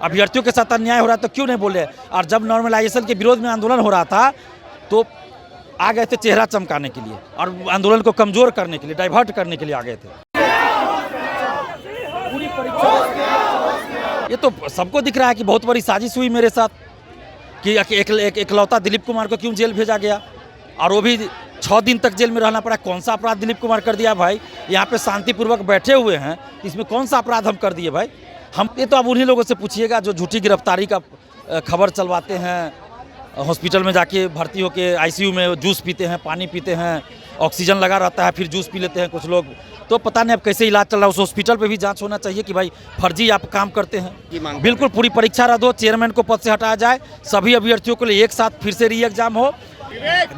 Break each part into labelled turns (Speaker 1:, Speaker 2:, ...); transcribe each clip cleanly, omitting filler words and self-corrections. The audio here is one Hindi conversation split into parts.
Speaker 1: अभ्यर्थियों के साथ अन्याय हो रहा है तो क्यों नहीं बोले। और जब नॉर्मलाइजेशन के विरोध में आंदोलन हो रहा था तो आ गए थे चेहरा चमकाने के लिए और आंदोलन को कमजोर करने के लिए, डाइवर्ट करने के लिए आ गए थे। ये तो सबको दिख रहा है कि बहुत बड़ी साजिश हुई मेरे साथ कि एकलौता दिलीप कुमार को क्यों जेल भेजा गया और वो भी 6 दिन तक जेल में रहना पड़ा। कौन सा अपराध दिलीप कुमार कर दिया भाई? यहाँ पे शांतिपूर्वक बैठे हुए हैं, इसमें कौन सा अपराध हम कर दिए भाई? हम ये तो अब उन्हीं लोगों से पूछिएगा जो झूठी गिरफ्तारी का खबर चलवाते हैं, हॉस्पिटल में जाके भर्ती होके आईसीयू में जूस पीते हैं, पानी पीते हैं, ऑक्सीजन लगा रहता है, फिर जूस पी लेते हैं कुछ लोग। तो पता नहीं अब कैसे इलाज चल रहा है। उस हॉस्पिटल पे भी जांच होना चाहिए कि भाई फर्जी आप काम करते हैं। बिल्कुल पूरी परीक्षा रद्द हो, चेयरमैन को पद से हटाया जाए, सभी अभ्यर्थियों को लिए एक साथ फिर से री एग्जाम हो।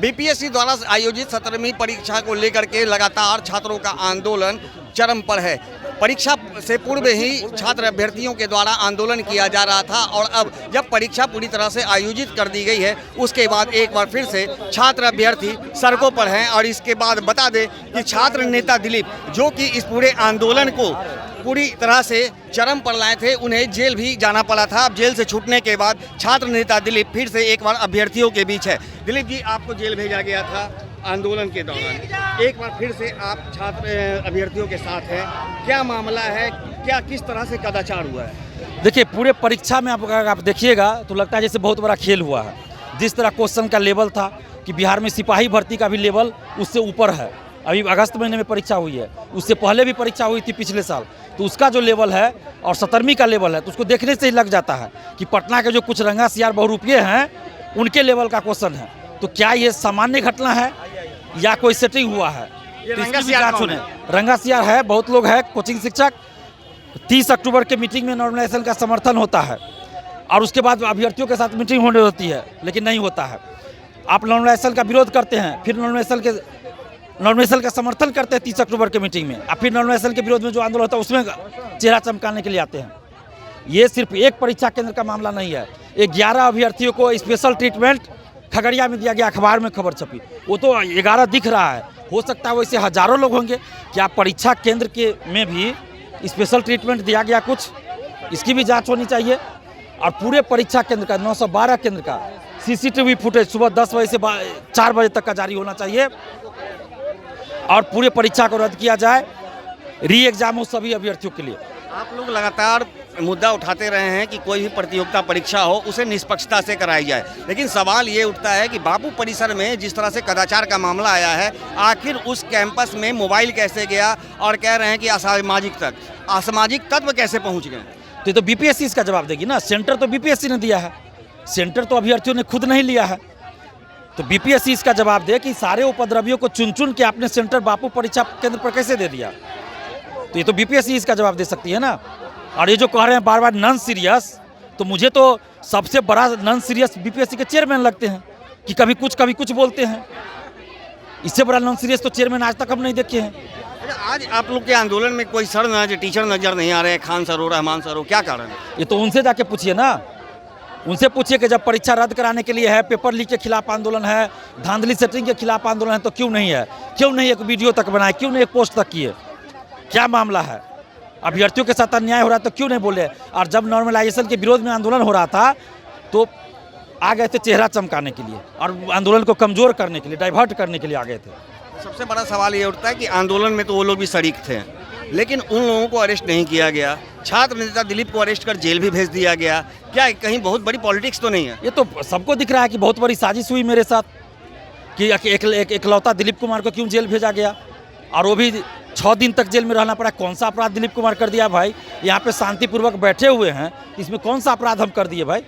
Speaker 2: बीपीएससी द्वारा आयोजित 17वीं परीक्षा को लेकर के लगातार छात्रों का आंदोलन चरम पर है। परीक्षा से पूर्व ही छात्र अभ्यर्थियों के द्वारा आंदोलन किया जा रहा था और अब जब परीक्षा पूरी तरह से आयोजित कर दी गई है उसके बाद एक बार फिर से छात्र अभ्यर्थी सड़कों पर हैं। और इसके बाद बता दें कि छात्र नेता दिलीप जो कि इस पूरे आंदोलन को पूरी तरह से चरम पर लाए थे, उन्हें जेल भी जाना पड़ा था। अब जेल से छूटने के बाद छात्र नेता दिलीप फिर से एक बार अभ्यर्थियों के बीच है। दिलीप जी, आपको जेल भेजा गया था आंदोलन के दौरान, एक बार फिर से आप छात्र अभ्यर्थियों के साथ हैं, क्या मामला है, क्या किस तरह से कदाचार हुआ है?
Speaker 1: देखिए, पूरे परीक्षा में आप देखिएगा तो लगता है जैसे बहुत बड़ा खेल हुआ है। जिस तरह क्वेश्चन का लेवल था कि बिहार में सिपाही भर्ती का भी लेवल उससे ऊपर है। अभी अगस्त महीने में परीक्षा हुई है, उससे पहले भी परीक्षा हुई थी पिछले साल, तो उसका जो लेवल है और 17वीं का लेवल है तो उसको देखने से ही लग जाता है कि पटना के जो कुछ रंगा सियार बहुरूपिये हैं उनके लेवल का क्वेश्चन है। तो क्या ये सामान्य घटना है या कोई सेटिंग हुआ है? रंगा सियार है, बहुत लोग हैं कोचिंग शिक्षक। 30 अक्टूबर के मीटिंग में नॉर्मलाइजेशन का समर्थन होता है और उसके बाद अभ्यर्थियों के साथ मीटिंग होने होती है, लेकिन नहीं होता है। आप नॉर्मलाइजेशन का विरोध करते हैं, फिर नॉर्मलाइजेशन का समर्थन करते हैं 30 अक्टूबर के मीटिंग में, और फिर नॉर्मलाइजेशन के विरोध में जो आंदोलन होता है उसमें चेहरा चमकाने के लिए आते हैं। ये सिर्फ एक परीक्षा केंद्र का मामला नहीं है। 11 अभ्यर्थियों को स्पेशल ट्रीटमेंट खगड़िया में दिया गया, अखबार में खबर छपी, वो तो 11 दिख रहा है, हो सकता है वैसे हजारों लोग होंगे। क्या परीक्षा केंद्र के में भी स्पेशल ट्रीटमेंट दिया गया कुछ? इसकी भी जांच होनी चाहिए। और पूरे परीक्षा केंद्र का 912 केंद्र का सीसीटीवी फुटेज सुबह 10 बजे से 4 बजे तक का जारी होना चाहिए और पूरे परीक्षा को रद्द किया जाए, री एग्जाम हो सभी अभ्यर्थियों के लिए।
Speaker 2: आप लोग लगातार मुद्दा उठाते रहे हैं कि कोई भी प्रतियोगिता परीक्षा हो उसे निष्पक्षता से कराई जाए, लेकिन सवाल ये उठता है कि बापू परिसर में जिस तरह से कदाचार का मामला आया है, आखिर उस कैंपस में मोबाइल कैसे गया और कह रहे हैं कि असामाजिक तत्व कैसे पहुंच गए?
Speaker 1: तो ये तो बीपीएससी इसका जवाब देगी ना। सेंटर तो बीपीएससी ने दिया है, सेंटर तो अभ्यर्थियों ने खुद नहीं लिया है। तो बीपीएससी इसका जवाब दे कि सारे उपद्रवियों को चुन चुन के आपने सेंटर बापू परीक्षा केंद्र पर कैसे दे दिया। तो ये तो बीपीएससी इसका जवाब दे सकती है ना। और ये जो कह रहे हैं बार बार नॉन सीरियस, तो मुझे तो सबसे बड़ा नॉन सीरियस बीपीएससी के चेयरमैन लगते हैं कि कभी कुछ बोलते हैं। इससे बड़ा नॉन सीरियस तो चेयरमैन आज तक हम नहीं देखे हैं।
Speaker 2: आज आप लोग के आंदोलन में कोई टीचर नजर नहीं आ रहे हैं, खान सर हो, रहमान सर हो, क्या कारण है?
Speaker 1: ये तो उनसे जाके पूछिए ना, उनसे पूछिए कि जब परीक्षा रद्द कराने के लिए है, पेपर लीक के खिलाफ आंदोलन है, धांधली सेटिंग के खिलाफ आंदोलन है, तो क्यों नहीं है? क्यों नहीं एक वीडियो तक बनाए, क्यों नहीं एक पोस्ट तक किए? क्या मामला है? अभ्यर्थियों के साथ अन्याय हो रहा है तो क्यों नहीं बोले। और जब नॉर्मलाइजेशन के विरोध में आंदोलन हो रहा था तो आ गए थे चेहरा चमकाने के लिए और आंदोलन को कमजोर करने के लिए, डाइवर्ट करने के लिए आ गए थे।
Speaker 2: सबसे बड़ा सवाल ये उठता है कि आंदोलन में तो वो लोग भी शरीक थे, लेकिन उन लोगों को अरेस्ट नहीं किया गया। छात्र नेता दिलीप को अरेस्ट कर जेल भी भेज दिया गया। क्या कहीं बहुत बड़ी पॉलिटिक्स तो नहीं है?
Speaker 1: ये तो सबको दिख रहा है कि बहुत बड़ी साजिश हुई मेरे साथ कि एकलौता दिलीप कुमार को क्यों जेल भेजा गया और वो भी 6 दिन तक जेल में रहना पड़ा। कौन सा अपराध दिलीप कुमार कर दिया भाई? यहाँ पे शांतिपूर्वक बैठे हुए हैं, इसमें कौन सा अपराध हम कर दिए भाई?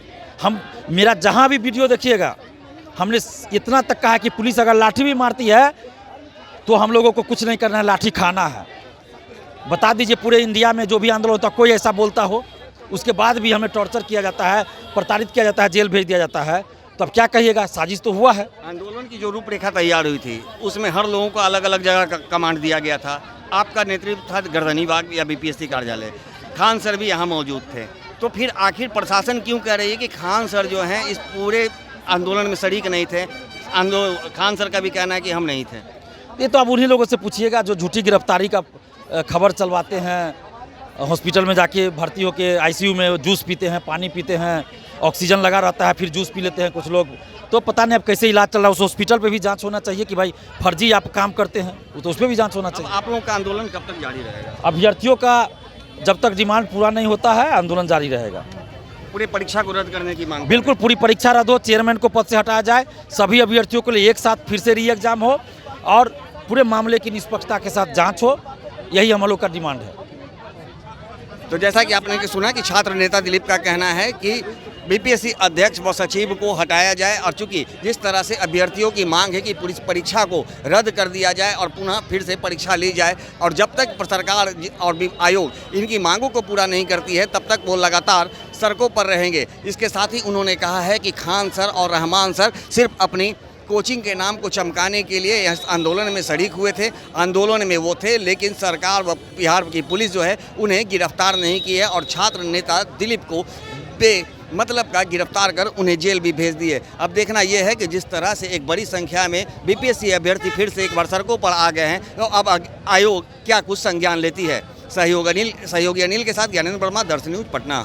Speaker 1: मेरा जहाँ भी वीडियो देखिएगा, हमने इतना तक कहा कि पुलिस अगर लाठी भी मारती है तो हम लोगों को कुछ नहीं करना है, लाठी खाना है। बता दीजिए पूरे इंडिया में जो भी आंदोलन होता है, कोई ऐसा बोलता हो, उसके बाद भी हमें टॉर्चर किया जाता है, प्रताड़ित किया जाता है, जेल भेज दिया जाता है, तो अब क्या कहिएगा? साजिश तो हुआ है।
Speaker 2: आंदोलन की जो रूपरेखा तैयार हुई थी उसमें हर लोगों को अलग अलग जगह का कमांड दिया गया था। आपका नेतृत्व था गर्दनी बाग या बीपीएससी कार्यालय, खान सर भी यहाँ मौजूद थे। तो फिर आखिर प्रशासन क्यों कह रही है कि खान सर जो हैं इस पूरे आंदोलन में शरीक नहीं थे? खान सर का भी कहना है कि हम नहीं थे।
Speaker 1: ये तो अब उन्हीं लोगों से पूछिएगा जो झूठी गिरफ्तारी का खबर चलवाते हैं, हॉस्पिटल में जाके भर्ती होके आईसीयू में जूस पीते हैं, पानी पीते हैं, ऑक्सीजन लगा रहता है, फिर जूस पी लेते हैं कुछ लोग। तो पता नहीं अब कैसे इलाज चल रहा है। उस हॉस्पिटल पे भी जांच होना चाहिए कि भाई फर्जी आप काम करते हैं, तो उस पर भी जांच होना
Speaker 2: अब
Speaker 1: चाहिए।
Speaker 2: आप लोगों का आंदोलन कब तक जारी रहेगा?
Speaker 1: अभ्यर्थियों का जब तक डिमांड पूरा नहीं होता है आंदोलन जारी रहेगा।
Speaker 2: पूरी परीक्षा को रद्द करने की मांग?
Speaker 1: बिल्कुल, पूरी परीक्षा रद्द हो, चेयरमैन को पद से हटाया जाए, सभी अभ्यर्थियों के लिए एक साथ फिर से री एग्जाम हो और पूरे मामले की निष्पक्षता के साथ जांच हो, यही हम लोग का डिमांड है।
Speaker 2: तो जैसा कि आपने सुना कि छात्र नेता दिलीप का कहना है कि बीपीएससी अध्यक्ष व सचिव को हटाया जाए, और चूंकि जिस तरह से अभ्यर्थियों की मांग है कि पुलिस परीक्षा को रद्द कर दिया जाए और पुनः फिर से परीक्षा ली जाए, और जब तक सरकार और आयोग इनकी मांगों को पूरा नहीं करती है तब तक वो लगातार सड़कों पर रहेंगे। इसके साथ ही उन्होंने कहा है कि खान सर और रहमान सर सिर्फ अपनी कोचिंग के नाम को चमकाने के लिए इस आंदोलन में शरीक हुए थे, आंदोलन में वो थे, लेकिन सरकार व बिहार की पुलिस जो है उन्हें गिरफ्तार नहीं की है और छात्र नेता दिलीप को मतलब का गिरफ्तार कर उन्हें जेल भी भेज दिए। अब देखना यह है कि जिस तरह से एक बड़ी संख्या में बीपीएससी अभ्यर्थी फिर से एक बार सड़कों पर आ गए हैं, तो अब आयोग क्या कुछ संज्ञान लेती है। सहयोगी अनिल के साथ ज्ञानेंद्र वर्मा, दर्शन न्यूज, पटना।